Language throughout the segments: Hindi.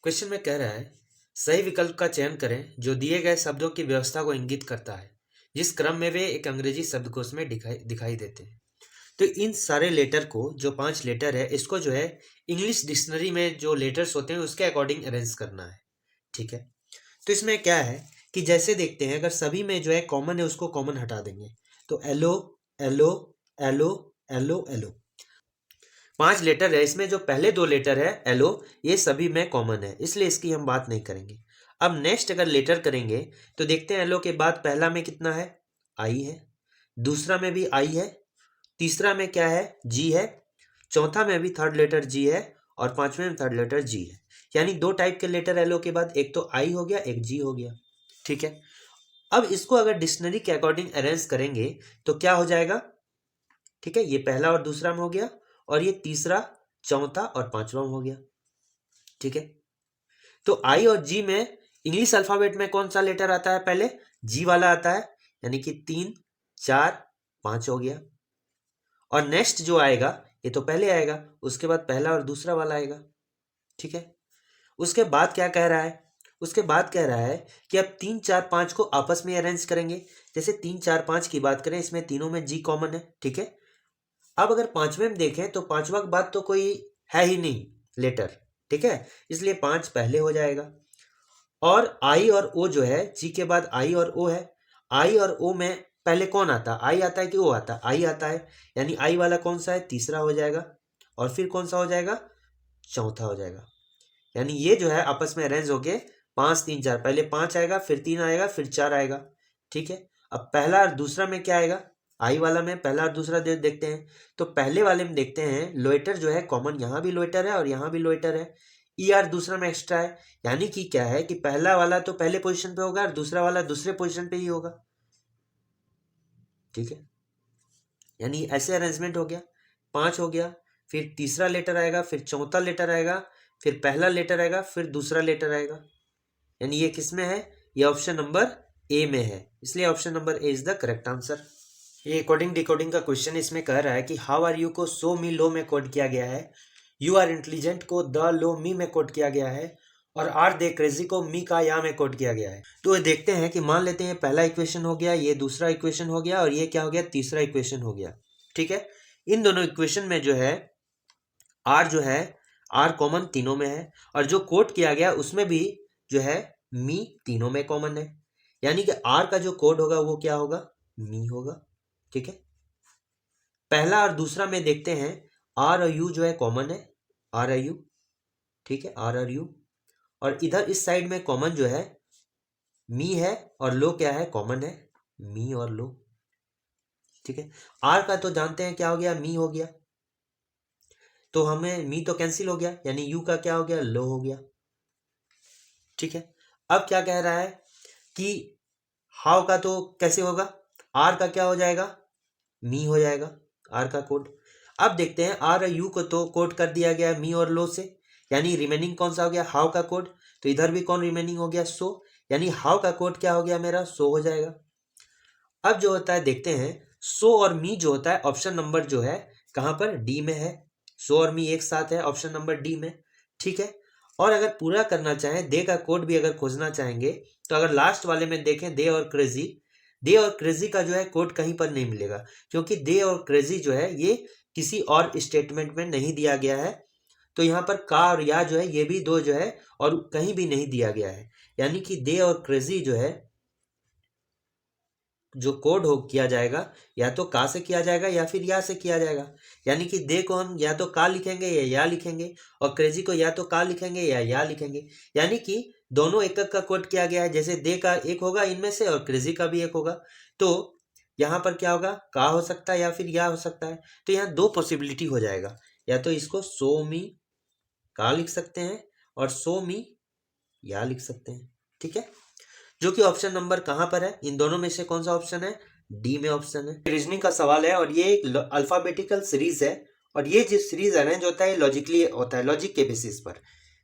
क्वेश्चन में कह रहा है सही विकल्प का चयन करें जो दिए गए शब्दों की व्यवस्था को इंगित करता है जिस क्रम में वे एक अंग्रेजी शब्दकोश में दिखाई दिखाई देते हैं। तो इन सारे लेटर को जो 5 लेटर है इसको जो है इंग्लिश डिक्शनरी में जो लेटर्स होते हैं उसके अकॉर्डिंग अरेंज करना है। ठीक है। तो इसमें क्या है कि जैसे देखते हैं अगर सभी में जो है कॉमन है उसको कॉमन हटा देंगे तो hello hello hello hello hello 5 letter है। इसमें जो पहले 2 लेटर है एलो ये सभी में कॉमन है इसलिए इसकी हम बात नहीं करेंगे। अब नेक्स्ट अगर लेटर करेंगे तो देखते हैं एलो के बाद पहला में कितना है आई है, दूसरा में भी आई है, तीसरा में क्या है जी है, चौथा में भी थर्ड लेटर जी है और पांचवें में थर्ड लेटर जी है। यानी 2 टाइप के लेटर एलो के बाद एक तो आई हो गया एक जी हो गया। ठीक है। अब इसको अगर डिक्शनरी के अकॉर्डिंग अरेंज करेंगे तो क्या हो जाएगा। ठीक है, ये पहला और दूसरा में हो गया और ये तीसरा चौथा और पांचवा में हो गया। ठीक है। तो आई और जी में इंग्लिश अल्फाबेट में कौन सा लेटर आता है पहले जी वाला आता है यानी कि 3 4 5 हो गया। और नेक्स्ट जो आएगा ये तो पहले आएगा उसके बाद पहला और दूसरा वाला आएगा। ठीक है। उसके बाद क्या कह रहा है, उसके बाद कह रहा है कि अब 3 4 5 को आपस में अरेंज करेंगे। जैसे 3 4 5 की बात करें इसमें तीनों में जी कॉमन है। ठीक है। अब अगर पांचवें में देखें तो पांचवा के बाद तो कोई है ही नहीं लेटर। ठीक है, इसलिए 5 पहले हो जाएगा। और आई और ओ जो है जी के बाद आई और ओ है। आई और ओ में पहले कौन आता है आई आता है कि ओ आता है आई आता है यानी आई वाला कौन सा है तीसरा हो जाएगा और फिर कौन सा हो जाएगा चौथा हो जाएगा। यानी ये जो है आपस में अरेंज होके 5 3 4 पहले 5 आएगा फिर 3 आएगा फिर 4 आएगा। ठीक है। अब पहला और दूसरा में क्या आएगा आई वाला में पहला और दूसरा देखते हैं तो पहले वाले में देखते हैं लोएटर जो है कॉमन यहाँ भी लोएटर है और यहाँ भी लोएटर है। ई आर दूसरा में एक्स्ट्रा है यानी कि क्या है कि पहला वाला तो पहले पोजीशन पे होगा और दूसरा वाला दूसरे पोजीशन पे ही होगा। ठीक है, यानी ऐसे अरेंजमेंट हो गया। 5 हो गया फिर तीसरा लेटर आएगा फिर चौथा लेटर आएगा फिर पहला लेटर आएगा फिर दूसरा लेटर आएगा। यानी ये किस में है ये ऑप्शन नंबर ए में है इसलिए option number A is the correct answer. ये कोडिंग डिकोडिंग का क्वेश्चन इसमें कह रहा है कि हाउ आर यू को सो मी लो में कोड किया गया है, यू आर इंटेलिजेंट को द लो मी में कोड किया गया है और आर दे क्रेजी को मी का या में कोड किया गया है। तो ये देखते हैं कि मान लेते हैं पहला इक्वेशन हो गया ये दूसरा इक्वेशन हो गया और ये क्या हो गया तीसरा इक्वेशन हो गया। ठीक है। इन दोनों इक्वेशन में जो है आर जो है आर कॉमन तीनों में है और जो कोड किया गया उसमें भी जो है मी तीनों में कॉमन है यानी कि आर का जो कोड होगा वो क्या होगा मी होगा। ठीक है। पहला और दूसरा में देखते हैं आर और यू जो है कॉमन है आर आई यू। ठीक है, आर आर यू और इधर इस साइड में कॉमन जो है मी है और लो क्या है कॉमन है मी और लो। ठीक है। आर का तो जानते हैं क्या हो गया मी हो गया तो हमें मी तो कैंसिल हो गया यानी यू का क्या हो गया लो हो गया। ठीक है। अब क्या कह रहा है कि हाउ का तो कैसे होगा आर का क्या हो जाएगा मी हो जाएगा आर का कोड। अब देखते हैं आर और यू को तो कोड कर दिया गया मी और लो से यानी रिमेनिंग कौन सा हो गया हाउ का कोड। तो इधर भी कौन रिमेनिंग हो गया सो यानी हाउ का कोड क्या हो गया मेरा सो हो जाएगा। अब जो होता है देखते हैं सो और मी जो होता है ऑप्शन नंबर जो है कहाँ पर डी में है। सो और मी एक साथ है ऑप्शन नंबर डी में। ठीक है। और अगर पूरा करना चाहें दे का कोड भी अगर खोजना चाहेंगे तो अगर लास्ट वाले में देखें दे और क्रेजी का जो है कोड कहीं पर नहीं मिलेगा क्योंकि दे और क्रेजी जो है ये किसी और स्टेटमेंट में नहीं दिया गया है। तो यहाँ पर का और या जो है ये भी दो जो है और कहीं भी नहीं दिया गया है यानी कि दे और क्रेजी जो है जो कोड हो किया जाएगा या तो का से किया जाएगा या फिर या से किया जाएगा। यानी कि दे को हम या तो का लिखेंगे या लिखेंगे और क्रेजी को या तो का लिखेंगे या लिखेंगे। यानी कि दोनों एक एक का कोड किया गया है जैसे दे का एक होगा इनमें से और क्रेजी का भी एक होगा। तो यहाँ पर क्या होगा का हो सकता है या फिर या हो सकता है। तो यहाँ 2 पॉसिबिलिटी हो जाएगा या तो इसको सो मी का लिख सकते हैं और सो मी या लिख सकते हैं। ठीक है, जो कि ऑप्शन नंबर कहां पर है इन दोनों में से कौन सा ऑप्शन है डी में ऑप्शन है। रीजनिंग का सवाल है और ये एक अल्फाबेटिकल सीरीज है और ये जो सीरीज अरेंज होता है लॉजिकली होता है लॉजिक के बेसिस पर।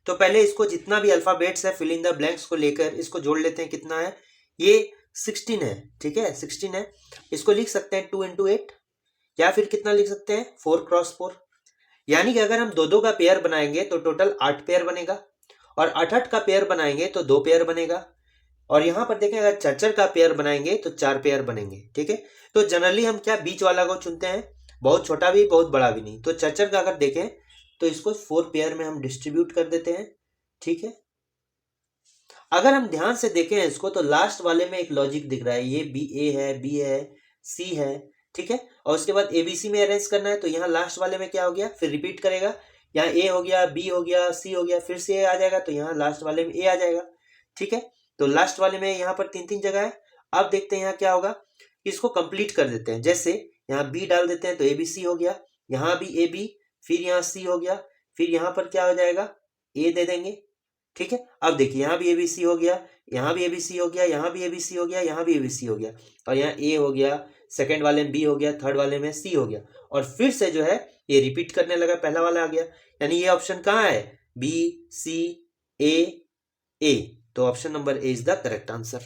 तो पहले इसको जितना भी अल्फाबेट्स है फिल इन द ब्लैंक्स को लेकर इसको जोड़ लेते हैं कितना है ये 16 है। ठीक है 16 है। इसको लिख सकते हैं 2 into 8 या फिर कितना लिख सकते हैं 4 × 4 यानी कि अगर हम दो दो का पेयर बनाएंगे तो टोटल 8 पेयर बनेगा और 8 का पेयर बनाएंगे तो 2 पेयर बनेगा। और यहाँ पर देखें अगर 4 का पेयर बनाएंगे तो 4 पेयर बनेंगे। ठीक है, तो जनरली हम क्या बीच वाला को चुनते हैं, बहुत छोटा भी बहुत बड़ा भी नहीं। तो 4 का अगर देखें तो इसको 4 पेयर में हम डिस्ट्रीब्यूट कर देते हैं। ठीक है, अगर हम ध्यान से देखें इसको तो लास्ट वाले में एक लॉजिक दिख रहा है, ये बी ए है, बी है, सी है। ठीक है, और उसके बाद एबीसी में अरेंज करना है, तो यहाँ लास्ट वाले में क्या हो गया, फिर रिपीट करेगा, यहाँ ए हो गया, बी हो गया, सी हो गया, फिर से ए आ जाएगा, तो यहाँ लास्ट वाले में ए आ जाएगा। ठीक है, तो लास्ट वाले में यहाँ पर 3 3 जगह है। अब देखते हैं यहाँ क्या होगा, इसको कंप्लीट कर देते हैं। जैसे यहाँ बी डाल देते हैं तो ए बी सी हो गया, यहाँ भी ए बी, फिर यहाँ सी हो गया, फिर यहाँ पर क्या हो जाएगा, ए दे देंगे। ठीक है, अब देखिए यहाँ भी एबीसी हो गया, यहाँ भी एबीसी हो गया, यहाँ भी एबीसी हो गया, यहाँ भी एबीसी हो गया, और यहाँ ए हो गया, सेकंड वाले में बी हो गया, थर्ड वाले में सी हो गया, और फिर से जो है ये रिपीट करने लगा, पहला वाला आ गया। यानी ये ऑप्शन कहाँ है, बी सी ए। तो option number A is the correct answer.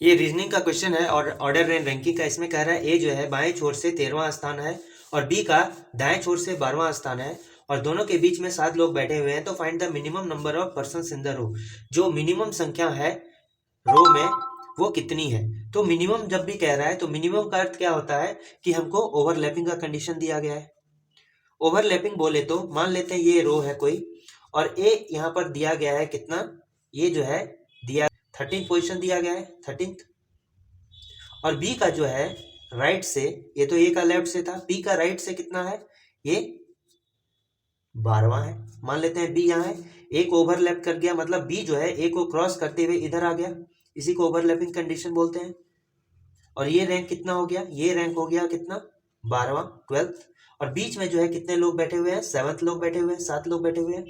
ये रीजनिंग का क्वेश्चन है और ऑर्डर एंड रैंकिंग का। इसमें कह रहा है ए जो है बाएं छोर से 13वां स्थान है और बी का दाएं छोर से 12वां स्थान है और दोनों के बीच में 7 लोग बैठे हुए हैं। तो find the minimum number of persons in the row. जो मिनिमम संख्या है रो में वो कितनी है। तो मिनिमम जब भी कह रहा है तो मिनिमम का अर्थ क्या होता है कि हमको ओवरलैपिंग का कंडीशन दिया गया है। ओवरलैपिंग बोले तो मान लेते हैं ये रो है कोई और ए यहाँ पर दिया गया है कितना, ये जो है दिया 13 पोजीशन दिया गया है 13th, और बी का जो है राइट से, ये तो ए का लेफ्ट से था, बी का राइट से कितना है, ये 12वां है। मान लेते हैं बी यहाँ है, ए को ओवरलैप कर गया, मतलब बी जो है ए को क्रॉस करते हुए इधर आ गया, इसी को ओवरलैपिंग कंडीशन बोलते हैं। और ये रैंक कितना हो गया, ये रैंक हो गया कितना 12वां 12th, और बीच में जो है कितने लोग बैठे हुए हैं, 7 लोग बैठे हुए हैं, 7 लोग बैठे हुए हैं,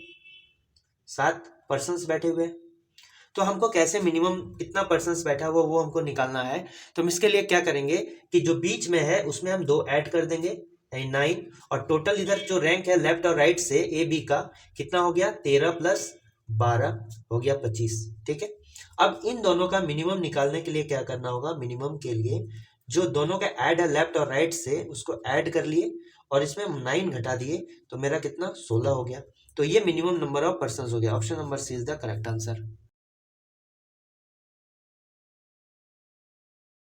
7 पर्सन्स बैठे हुए हैं। तो हमको कैसे मिनिमम कितना पर्सन्स बैठा हुआ वो हमको निकालना है। तो हम इसके लिए क्या करेंगे कि जो बीच में है उसमें हम 2 ऐड कर देंगे, 9, और टोटल इधर जो रैंक है लेफ्ट और राइट से ए बी का कितना हो गया, 13 + 12 हो गया 25। ठीक है, अब इन दोनों का मिनिमम निकालने के लिए क्या करना होगा, मिनिमम के लिए जो दोनों का ऐड है लेफ्ट और राइट से उसको ऐड कर लिए और इसमें 9 घटा दिए, तो मेरा कितना 16 हो गया। तो ये मिनिमम नंबर ऑफ पर्सन्स हो गया। Option number C is the correct answer.